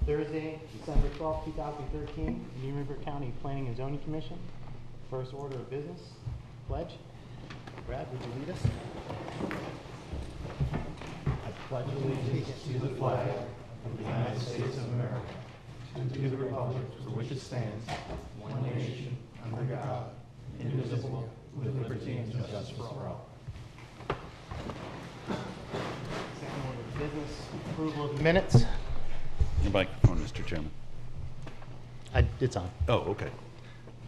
Thursday, December 12, 2013, New River County Planning and Zoning Commission. First order of business, pledge. Brad, would you lead us? I pledge allegiance to the flag of the United States of America, and to the republic for which it stands, one nation, under God, indivisible, with liberty and justice for all. Second order of business, approval of the minutes. Your microphone, Mr. Chairman. It's on. Oh, okay.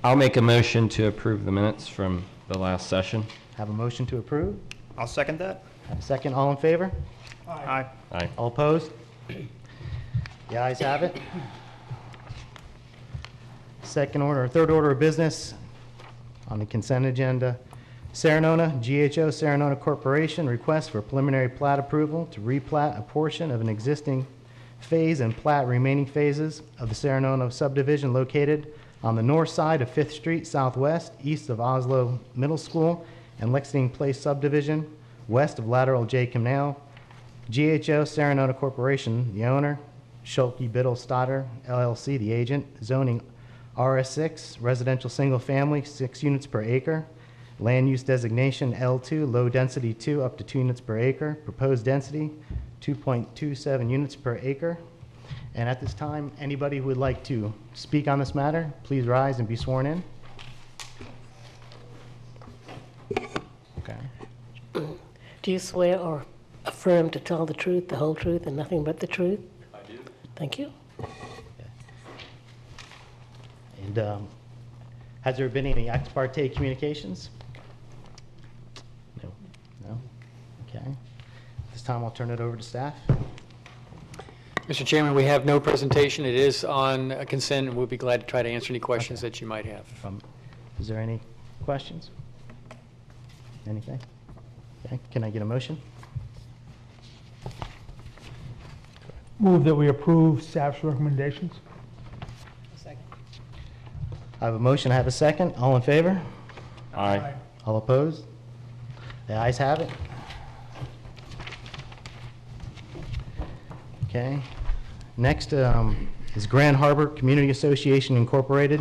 I'll make a motion to approve the minutes from the last session. Have a motion to approve. I'll second that. Have a second. All in favor? Aye. Aye. All opposed? The ayes have it. Third order of business on the consent agenda. Serenona, GHO Serenona Corporation request for preliminary plat approval to replat a portion of an existing phase and plat remaining phases of the Serenona subdivision located on the north side of 5th Street Southwest, east of Oslo Middle School and Lexington Place subdivision, west of Lateral J Canal. GHO Serenona Corporation, the owner, Schulke Biddle Stoddard, LLC, the agent, zoning RS6, residential single family, 6 units per acre, land use designation L2, low density 2, up to 2 units per acre, proposed density 2.27 units per acre. And at this time, anybody who would like to speak on this matter, please rise and be sworn in. Okay. Do you swear or affirm to tell the truth, the whole truth, and nothing but the truth? I do. Thank you. And has there been any ex parte communications? No. No? Okay. At this time, I'll turn it over to staff. Mr. Chairman, we have no presentation. It is on consent, and we'll be glad to try to answer any questions that you might have. Is there any questions? Anything? Okay. Can I get a motion? Move that we approve staff's recommendations. I have a motion. I have a second. All in favor? Aye. All opposed? The ayes have it. Okay. Next is Grand Harbor Community Association Incorporated,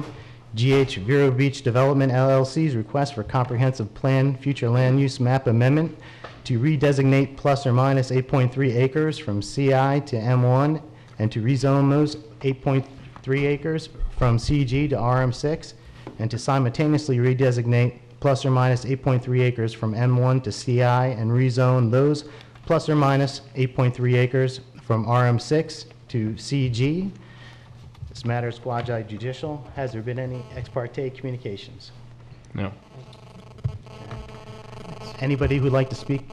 GH Vero Beach Development LLC's request for comprehensive plan future land use map amendment to redesignate plus or minus 8.3 acres from CI to M1 and to rezone those 8.3 acres from CG to RM6 and to simultaneously redesignate plus or minus 8.3 acres from M1 to CI and rezone those plus or minus 8.3 acres from RM6 to CG. This matter is quasi judicial. Has there been any ex parte communications? No. Anybody who'd like to speak,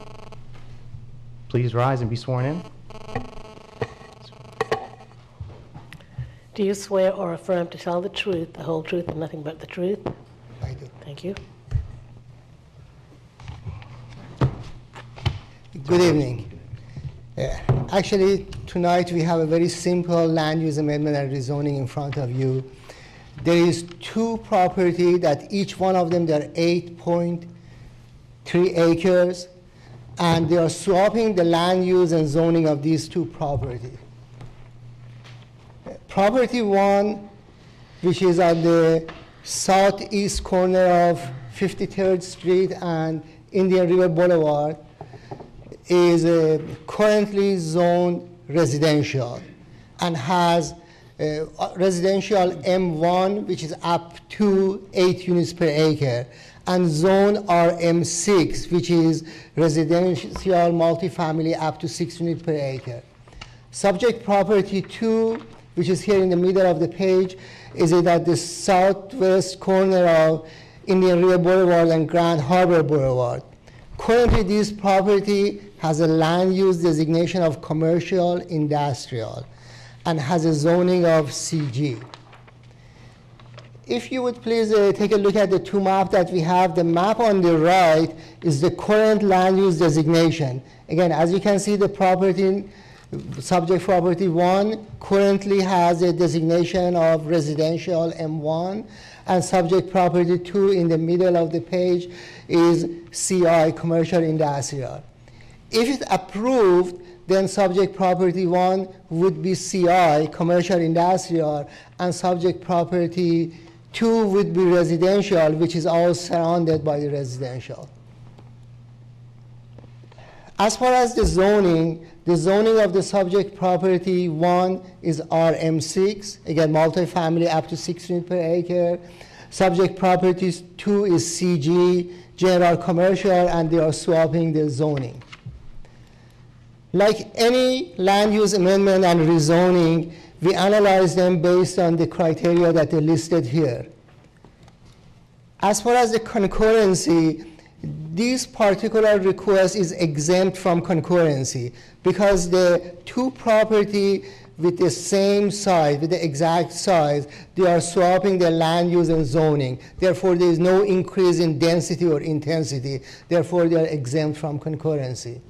please rise and be sworn in. Do you swear or affirm to tell the truth, the whole truth, and nothing but the truth? I do. Thank you. Good evening. Actually, tonight we have a very simple land use amendment and rezoning in front of you. There is 2 property that each one of them, they are 8.3 acres, and they are swapping the land use and zoning of these 2 property. Property 1, which is on the southeast corner of 53rd Street and Indian River Boulevard, is currently zoned residential and has residential M1, which is up to 8 units per acre, and zone RM6, which is residential multifamily up to 6 units per acre. Subject property 2, which is here in the middle of the page, is it at the southwest corner of Indian River Boulevard and Grand Harbor Boulevard. Currently, this property has a land use designation of commercial industrial and has a zoning of CG. If you would please take a look at the 2 maps that we have. The map on the right is the current land use designation. Again, as you can see, the property, subject property 1 currently has a designation of residential M1, and subject property 2 in the middle of the page is CI, commercial industrial. If it's approved, then subject property 1 would be CI, commercial industrial, and subject property 2 would be residential, which is all surrounded by the residential. As far as the zoning of the subject property 1 is RM6, again, multifamily up to 6 units per acre. Subject property 2 is CG, general commercial, and they are swapping the zoning. Like any land use amendment and rezoning, we analyze them based on the criteria that are listed here. As far as the concurrency, this particular request is exempt from concurrency because the two property with the same size, with the exact size, they are swapping their land use and zoning. Therefore, there is no increase in density or intensity. Therefore, they are exempt from concurrency.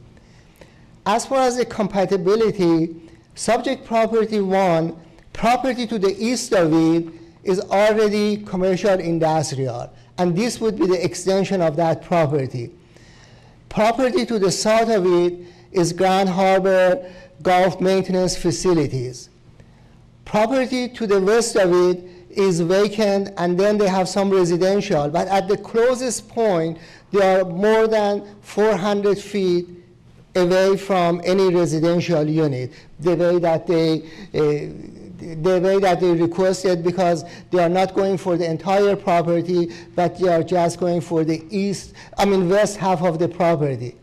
As far as the compatibility, subject property 1, property to the east of it is already commercial industrial, and this would be the extension of that property. Property to the south of it is Grand Harbor Golf Maintenance Facilities. Property to the west of it is vacant, and then they have some residential, but at the closest point, they are more than 400 feet away from any residential unit, the way that they requested, because they are not going for the entire property, but they are just going for the west half of the property.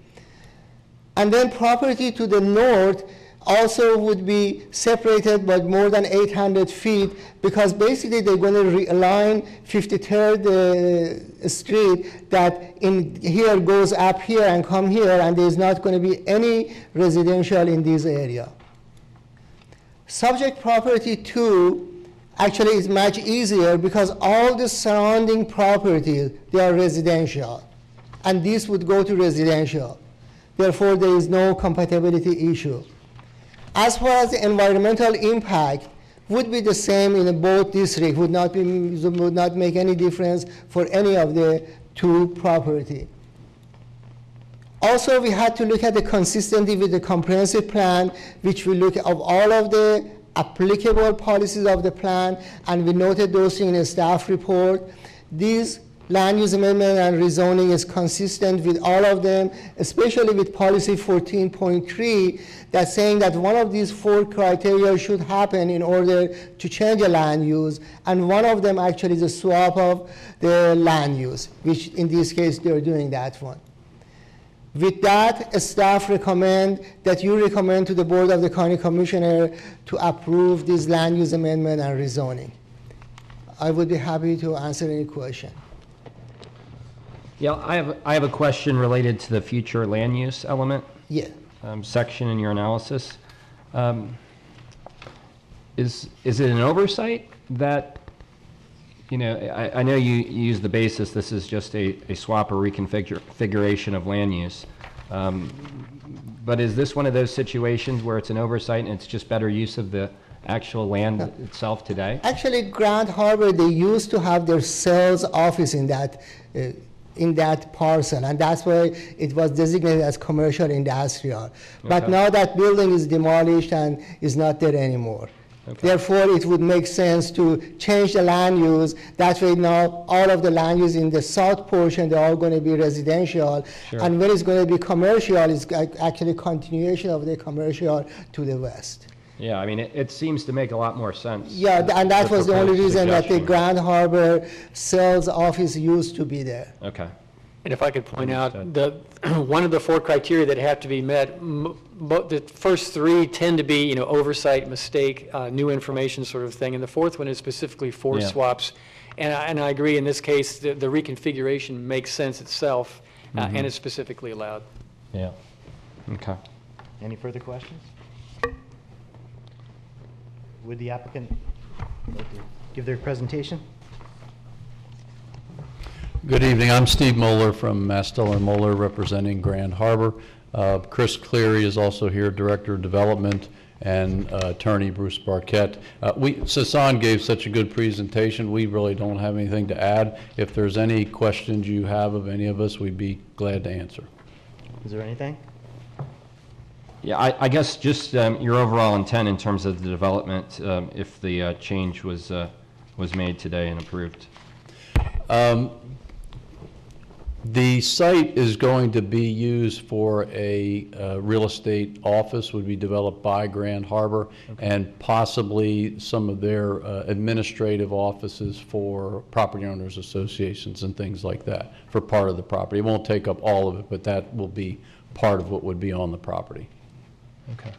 And then property to the north also would be separated by more than 800 feet, because basically they're going to realign 53rd Street that in here goes up here and come here, and there's not going to be any residential in this area. Subject property 2 actually is much easier because all the surrounding properties, they are residential, and this would go to residential. Therefore, there is no compatibility issue. As far as the environmental impact, would be the same in both districts, would not make any difference for any of the two property. Also, we had to look at the consistency with the comprehensive plan, which we look at all of the applicable policies of the plan, and we noted those in a staff report. These land use amendment and rezoning is consistent with all of them, especially with policy 14.3 that's saying that one of these 4 criteria should happen in order to change a land use, and one of them actually is a swap of the land use, which in this case they're doing that one. With that, staff recommend that you recommend to the Board of the County Commissioner to approve this land use amendment and rezoning. I would be happy to answer any question. Yeah, I have a question related to the future land use element Yeah. Section in your analysis. Is it an oversight that, I know you use the basis, this is just a swap or reconfiguration of land use. But is this one of those situations where it's an oversight and it's just better use of the actual land itself today? Actually, Grand Harbor, they used to have their sales office in that parcel, and that's why it was designated as commercial industrial. But Okay. now that building is demolished and is not there anymore. Okay. Therefore, it would make sense to change the land use. That way now all of the land use in the south portion, they're all going to be residential. Sure. And when it's going to be commercial, it's actually continuation of the commercial to the west. Yeah, I mean, it seems to make a lot more sense. Yeah, and that was the only proposed reason that the suggestion. Grand Harbor sales office used to be there. Okay. And if I could point out, Understood. one of the 4 criteria that have to be met, the first 3 tend to be, oversight, mistake, new information sort of thing, and the 4th one is specifically for Yeah. swaps. And I agree, in this case, the reconfiguration makes sense itself, and is specifically allowed. Yeah. Okay. Any further questions? Would the applicant like to give their presentation? Good evening. I'm Steve Moeller from Mastell & Moeller, representing Grand Harbor. Chris Cleary is also here, Director of Development, and Attorney Bruce Barquette. Sasan gave such a good presentation. We really don't have anything to add. If there's any questions you have of any of us, we'd be glad to answer. Is there anything? Yeah, I guess just your overall intent in terms of the development, if the change was made today and approved. The site is going to be used for a real estate office, would be developed by Grand Harbor, and possibly some of their administrative offices for property owners associations and things like that for part of the property. It won't take up all of it, but that will be part of what would be on the property. Okay,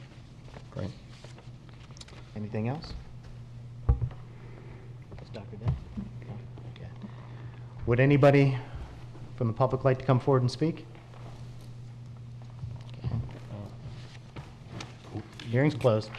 great. Anything else? Yes, Dr. Day? No? Okay. Would anybody from the public like to come forward and speak? Okay. Hearing's closed.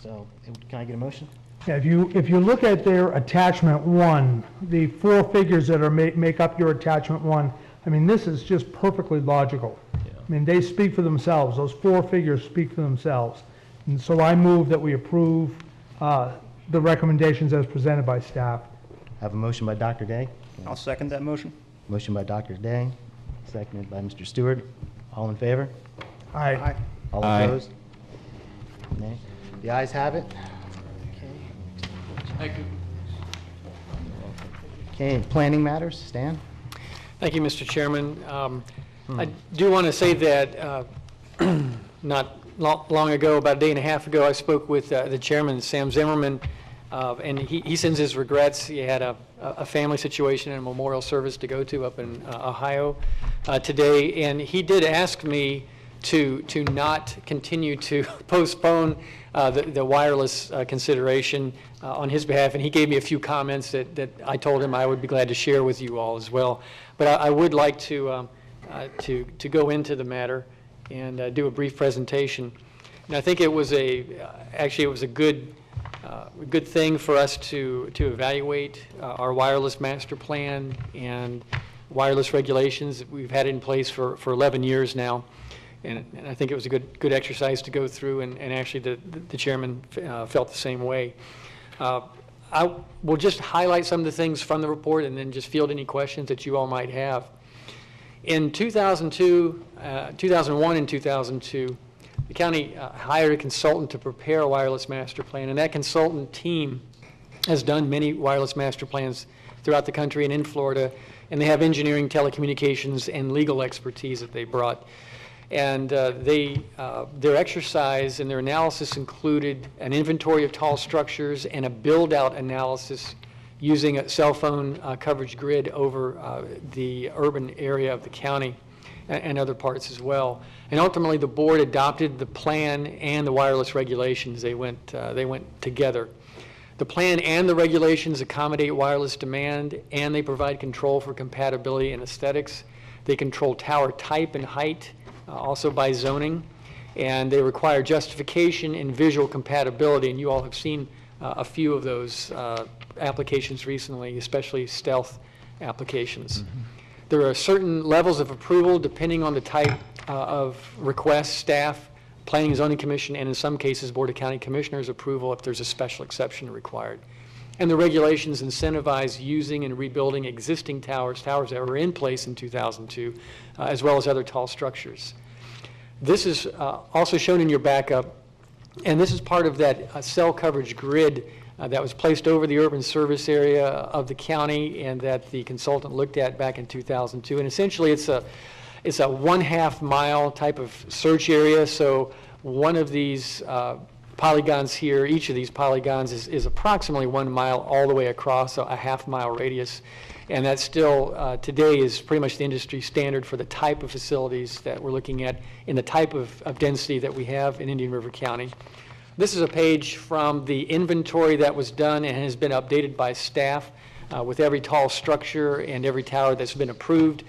So, can I get a motion? Yeah, if you look at their attachment one, the four figures that are make up your attachment one, I mean, this is just perfectly logical. I mean, they speak for themselves. Those four figures speak for themselves. And so I move that we approve the recommendations as presented by staff. I have a motion by Dr. Day. I'll second that motion. Motion by Dr. Day, seconded by Mr. Stewart. All in favor? Aye. All Aye. opposed? Nay. The ayes have it. Thank you. Okay, planning matters, Stan? Thank you, Mr. Chairman. I do want to say that not long ago, about a day and a half ago, I spoke with the chairman, Sam Zimmerman, and he sends his regrets. He had a family situation and a memorial service to go to up in Ohio today, and he did ask me to not continue to postpone the wireless consideration on his behalf, and he gave me a few comments that I told him I would be glad to share with you all as well. But I would like to go into the matter and do a brief presentation. And I think it was actually it was a good thing for us to evaluate our wireless master plan and wireless regulations. We've had it in place for 11 years now. And I think it was a good exercise to go through, and actually the chairman felt the same way. I will just highlight some of the things from the report and then just field any questions that you all might have. In 2001 and 2002, the county hired a consultant to prepare a wireless master plan, and that consultant team has done many wireless master plans throughout the country and in Florida, and they have engineering, telecommunications, and legal expertise that they brought. And their exercise and their analysis included an inventory of tall structures and a build-out analysis using a cell phone coverage grid over the urban area of the county and other parts as well. And ultimately, the board adopted the plan and the wireless regulations. They went together. The plan and the regulations accommodate wireless demand, and they provide control for compatibility and aesthetics. They control tower type and height, also by zoning, and they require justification and visual compatibility, and you all have seen a few of those applications recently, especially stealth applications. There are certain levels of approval depending on the type of request, staff, Planning and Zoning Commission, and in some cases Board of County Commissioners approval if there's a special exception required. And the regulations incentivize using and rebuilding existing towers that were in place in 2002, as well as other tall structures. This is also shown in your backup, and this is part of that cell coverage grid that was placed over the urban service area of the county and that the consultant looked at back in 2002. And essentially it's a 1/2 mile type of search area. So one of these polygons here, each of these polygons is approximately 1 mile all the way across a 1/2 mile radius. And that still today is pretty much the industry standard for the type of facilities that we're looking at in the type of density that we have in Indian River County. This is a page from the inventory that was done and has been updated by staff with every tall structure and every tower that's been approved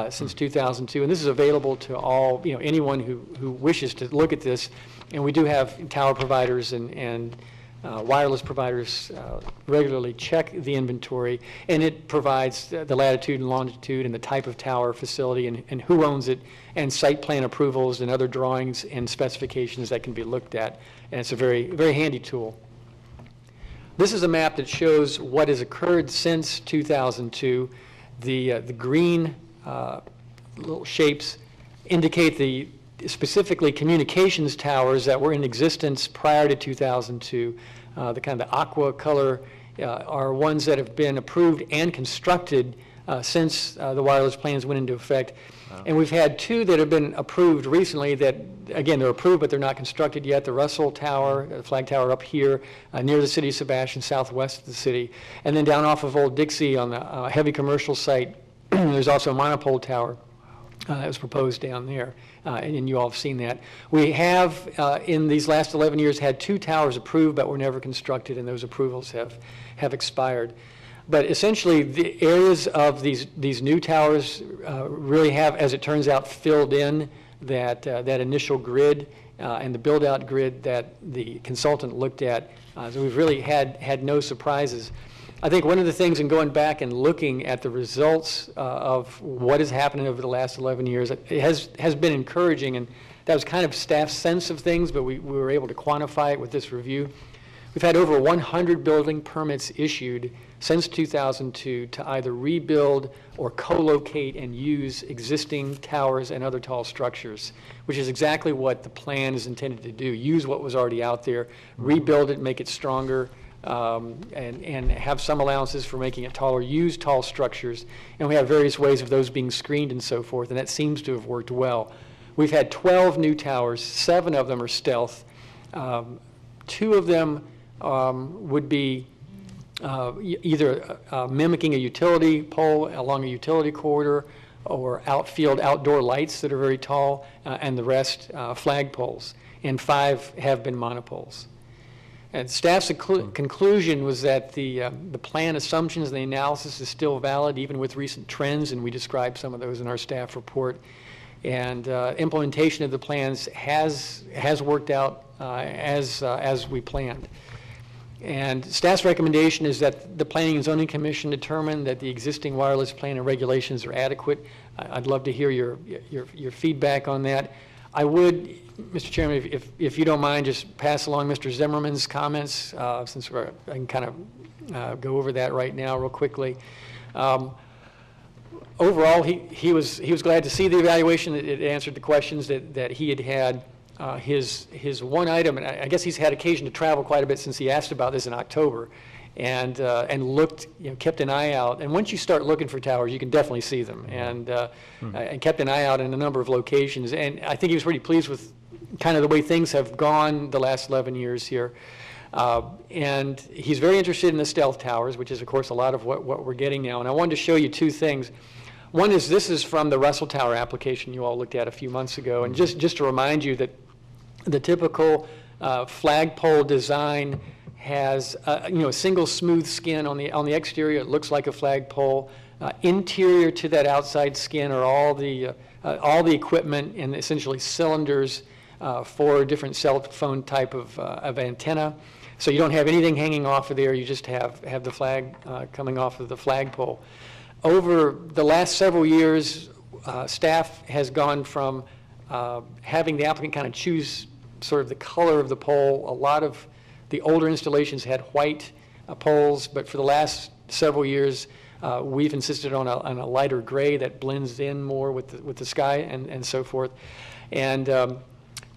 since 2002. And this is available to all, anyone who wishes to look at this. And we do have tower providers and wireless providers regularly check the inventory, and it provides the latitude and longitude and the type of tower facility and who owns it, and site plan approvals and other drawings and specifications that can be looked at. And it's a very, very handy tool. This is a map that shows what has occurred since 2002. The green little shapes indicate the specifically communications towers that were in existence prior to 2002. The kind of the aqua color are ones that have been approved and constructed since the wireless plans went into effect. And we've had two that have been approved recently that, again, they're approved, but they're not constructed yet. The Russell Tower, the flag tower up here near the city of Sebastian, southwest of the city. And then down off of Old Dixie on the heavy commercial site, there's also a monopole tower that was proposed down there. And you all have seen that. We have, in these last 11 years, had 2 towers approved, but were never constructed, and those approvals have expired. But essentially, the areas of these new towers really have, as it turns out, filled in that initial grid and the build-out grid that the consultant looked at. So we've really had no surprises. I think one of the things in going back and looking at the results of what has happened over the last 11 years, it has been encouraging, and that was kind of staff's sense of things, but we were able to quantify it with this review. We've had over 100 building permits issued since 2002 to either rebuild or co-locate and use existing towers and other tall structures, which is exactly what the plan is intended to do. Use what was already out there, rebuild it, make it stronger, and have some allowances for making it taller, use tall structures, and we have various ways of those being screened and so forth, and that seems to have worked well. We've had 12 new towers, 7 of them are stealth. 2 of them would be either mimicking a utility pole along a utility corridor or outdoor lights that are very tall, and the rest flag poles, and 5 have been monopoles. And staff's conclusion was that the plan assumptions and the analysis is still valid even with recent trends, and we described some of those in our staff report. And implementation of the plans has worked out as we planned. And staff's recommendation is that the Planning and Zoning Commission determine that the existing wireless plan and regulations are adequate. I'd love to hear your feedback on that. I would, Mr. Chairman, if you don't mind, just pass along Mr. Zimmerman's comments, since I can kind of go over that right now real quickly. Overall, he was glad to see the evaluation. It answered the questions that he had. His one item, and I guess he's had occasion to travel quite a bit since he asked about this in October, and looked, kept an eye out. And once you start looking for towers, you can definitely see them, and kept an eye out in a number of locations. And I think he was pretty pleased with kind of the way things have gone the last 11 years here. And he's very interested in the stealth towers, which is, of course, a lot of what we're getting now. And I wanted to show you 2 things. One is, this is from the Russell Tower application you all looked at a few months ago. And just to remind you that the typical flagpole design has a single smooth skin on the exterior. It looks like a flagpole. Interior to that outside skin are all the equipment and essentially cylinders for different cell phone type of antenna. So you don't have anything hanging off of there. You just have the flag coming off of the flagpole. Over the last several years, staff has gone from having the applicant kind of choose sort of the color of the pole. A lot of the older installations had white poles, but for the last several years, we've insisted on a lighter gray that blends in more with the sky and so forth. And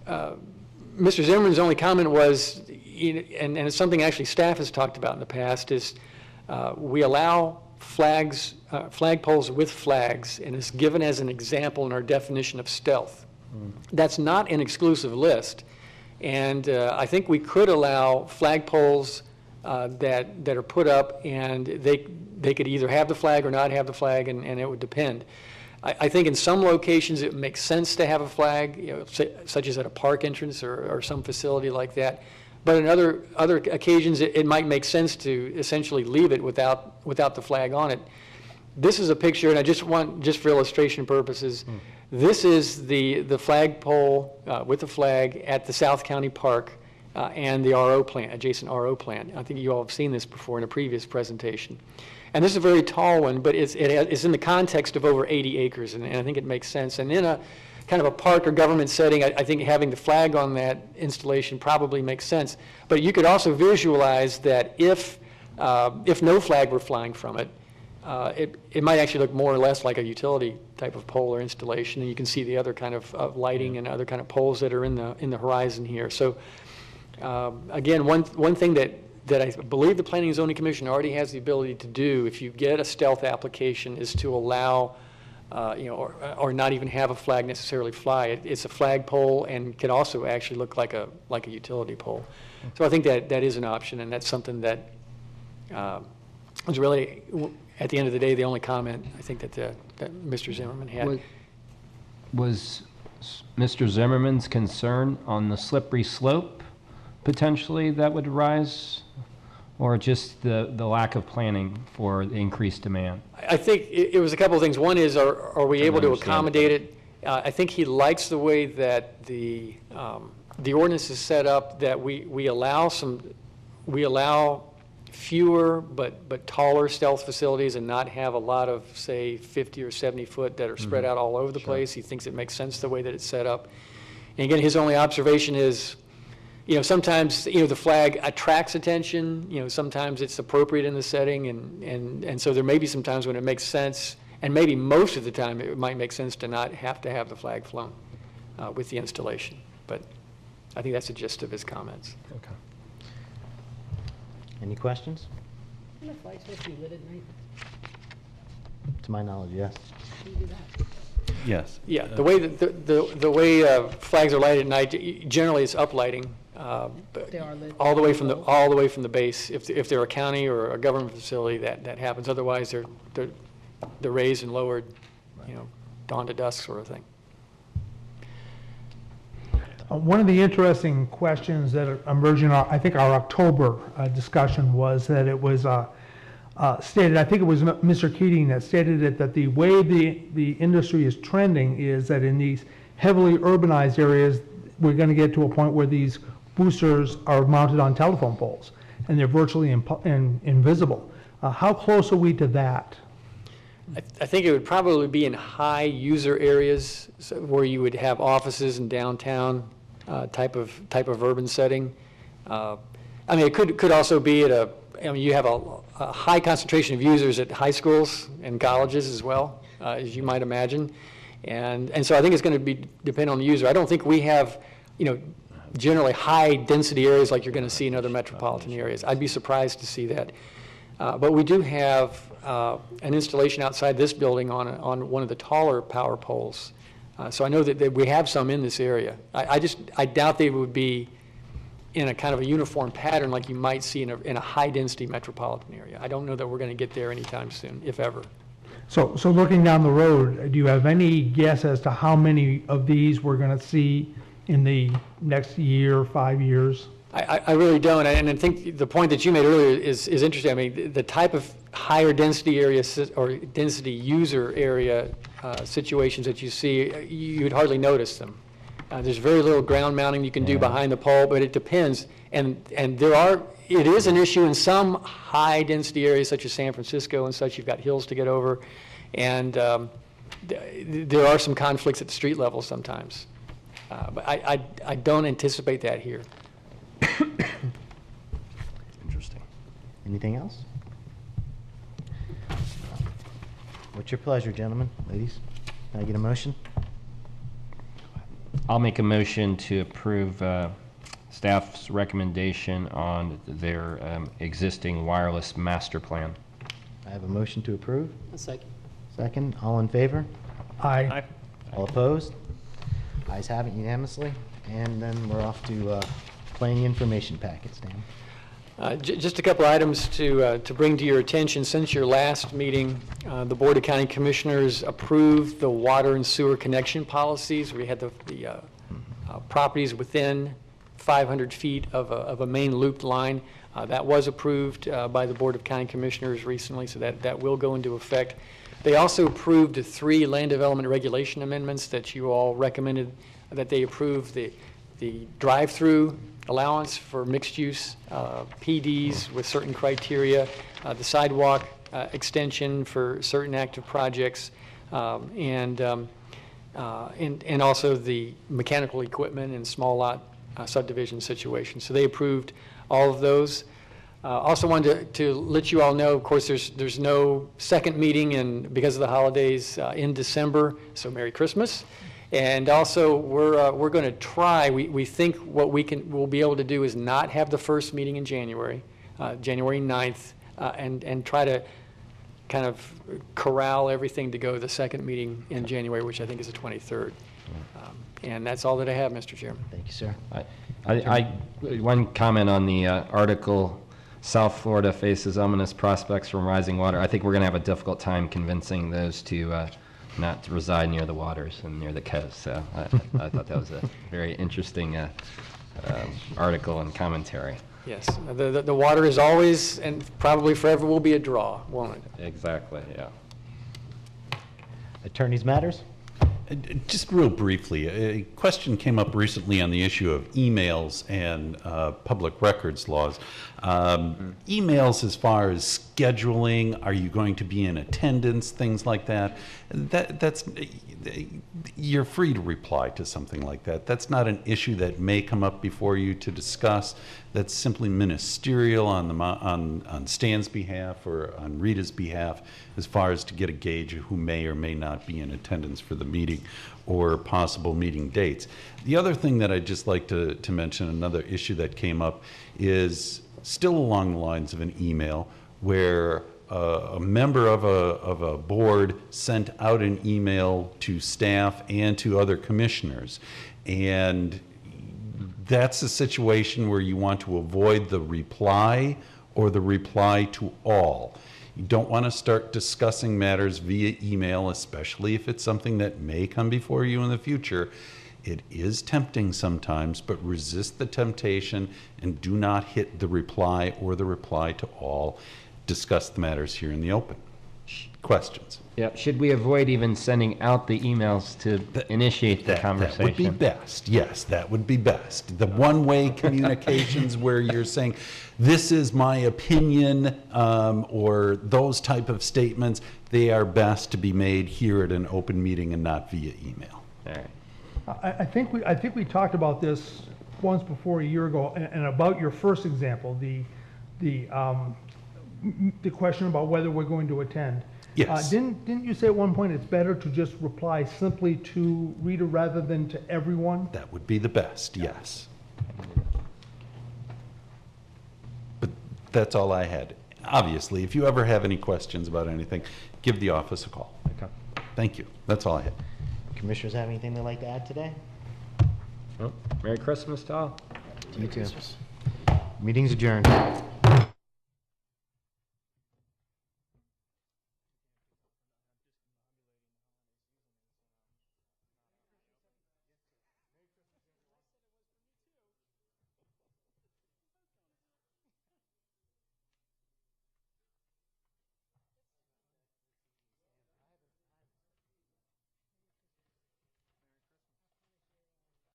Mr. Zimmerman's only comment was, and it's something actually staff has talked about in the past, is we allow flagpoles with flags, and it's given as an example in our definition of stealth. That's not an exclusive list, and I think we could allow flagpoles that are put up, and they could either have the flag or not have the flag, and it would depend. I think in some locations it makes sense to have a flag, such as at a park entrance or some facility like that. But in other occasions, it might make sense to essentially leave it without the flag on it. This is a picture, and I just for illustration purposes, this is the flagpole with the flag at the South County Park and the RO plant, adjacent RO plant. I think you all have seen this before in a previous presentation. And this is a very tall one, but it's in the context of over 80 acres, and I think it makes sense. And in a kind of a park or government setting, I think having the flag on that installation probably makes sense. But you could also visualize that if no flag were flying from it, it might actually look more or less like a utility type of pole or installation, and you can see the other kind of lighting and other kind of poles that are in the horizon here. So again, one thing that I believe the Planning and Zoning Commission already has the ability to do if you get a stealth application is to allow, or not even have a flag necessarily fly. It's a flag pole and can also actually look like a utility pole. So I think that is an option, and that's something that was really, at the end of the day, the only comment I think that Mr. Zimmerman had. Was Mr. Zimmerman's concern on the slippery slope potentially that would arise, or just the lack of planning for the increased demand? I think it was a couple of things. One is, are we able to understand accommodate it? I think he likes the way that the ordinance is set up, that we allow fewer but taller stealth facilities and not have a lot of, say, 50 or 70 foot that are spread out all over the place. He thinks it makes sense the way that it's set up. And again, his only observation is, sometimes, the flag attracts attention, sometimes it's appropriate in the setting, and so there may be some times when it makes sense, and maybe most of the time it might make sense to not have to have the flag flown with the installation. But I think that's the gist of his comments. Okay. Any questions? Are the flags supposed to be lit at night? To my knowledge, yes. Can you do that? Yes. Yeah, the way that the way flags are lighted at night, generally it's uplighting. They are lit. All the way from the base. If they're a county or a government facility, that happens. Otherwise, they're raised and lowered, dawn to dusk sort of thing. One of the interesting questions that emerged in I think our October discussion was that it was stated, I think it was Mr. Keating that stated it, that the way the industry is trending is that in these heavily urbanized areas, we're going to get to a point where these boosters are mounted on telephone poles and they're virtually invisible. How close are we to that? I think it would probably be in high user areas where you would have offices in downtown type of urban setting. It could also be at you have a high concentration of users at high schools and colleges as well, as you might imagine. And so I think it's going to depend on the user. I don't think we have, generally high density areas like you're going to see in other metropolitan areas. I'd be surprised to see that. But we do have an installation outside this building on one of the taller power poles. So I know that we have some in this area. I doubt they would be in a kind of a uniform pattern like you might see in a high density metropolitan area. I don't know that we're going to get there anytime soon, if ever. So looking down the road, do you have any guess as to how many of these we're going to see in the next year, 5 years? I really don't, and I think the point that you made earlier is interesting. I mean, the type of higher density area or density user area situations that you see, you'd hardly notice them. There's very little ground mounting you can do behind the pole, but it depends. And it is an issue in some high density areas such as San Francisco and such. You've got hills to get over, and there are some conflicts at the street level sometimes. But I don't anticipate that here. Interesting. Anything else? What's your pleasure, gentlemen, ladies? Can I get a motion? I'll make a motion to approve staff's recommendation on their existing wireless master plan. I have a motion to approve. A second. Second, all in favor? Aye. All opposed? Ayes have it unanimously. And then we're off to playing information packets, Dan. Just a couple items to bring to your attention. Since your last meeting, the Board of County Commissioners approved the water and sewer connection policies. We had the properties within 500 feet of a main looped line. That was approved by the Board of County Commissioners recently, so that will go into effect. They also approved the 3 land development regulation amendments that you all recommended that they approve: the drive-through allowance for mixed-use PDs with certain criteria, the sidewalk extension for certain active projects, and also the mechanical equipment and small lot subdivision situation. So they approved all of those. Also wanted to let you all know, of course, there's no second meeting because of the holidays in December, so Merry Christmas. And also, we're going to try, we think what we'll be able to do is not have the first meeting in January, January 9th, and try to kind of corral everything to go to the second meeting in January, which I think is the 23rd. And that's all that I have, Mr. Chairman. Thank you, sir. One comment on the article, South Florida faces ominous prospects from rising water. I think we're going to have a difficult time convincing those to not to reside near the waters and near the coast. So I thought that was a very interesting article and commentary. Yes, the water is always and probably forever will be a draw, won't it? Exactly, yeah. Attorneys matters? Just real briefly, a question came up recently on the issue of emails and public records laws. Emails as far as scheduling, are you going to be in attendance, things like that. You're free to reply to something like that. That's not an issue that may come up before you to discuss. That's simply ministerial on Stan's behalf or on Rita's behalf as far as to get a gauge of who may or may not be in attendance for the meeting or possible meeting dates. The other thing that I'd just like to mention, another issue that came up, is still along the lines of an email where a member of a board sent out an email to staff and to other commissioners. And that's a situation where you want to avoid the reply or the reply to all. You don't want to start discussing matters via email, especially if it's something that may come before you in the future. It is tempting sometimes, but resist the temptation and do not hit the reply or the reply to all. Discuss the matters here in the open. Questions? Yeah, should we avoid even sending out the emails to initiate the conversation? That would be best. Yes, that would be best. The one-way communications where you're saying, this is my opinion, or those type of statements, they are best to be made here at an open meeting and not via email. All right. I think we talked about this once before a year ago, and about your first example, the question about whether we're going to attend. Yes. Didn't you say at one point it's better to just reply simply to Rita rather than to everyone? That would be the best, yes. But that's all I had. Obviously, if you ever have any questions about anything, give the office a call. Okay. Thank you. That's all I had. Commissioners have anything they'd like to add today? Well, Merry Christmas to all. You too. Meeting's adjourned.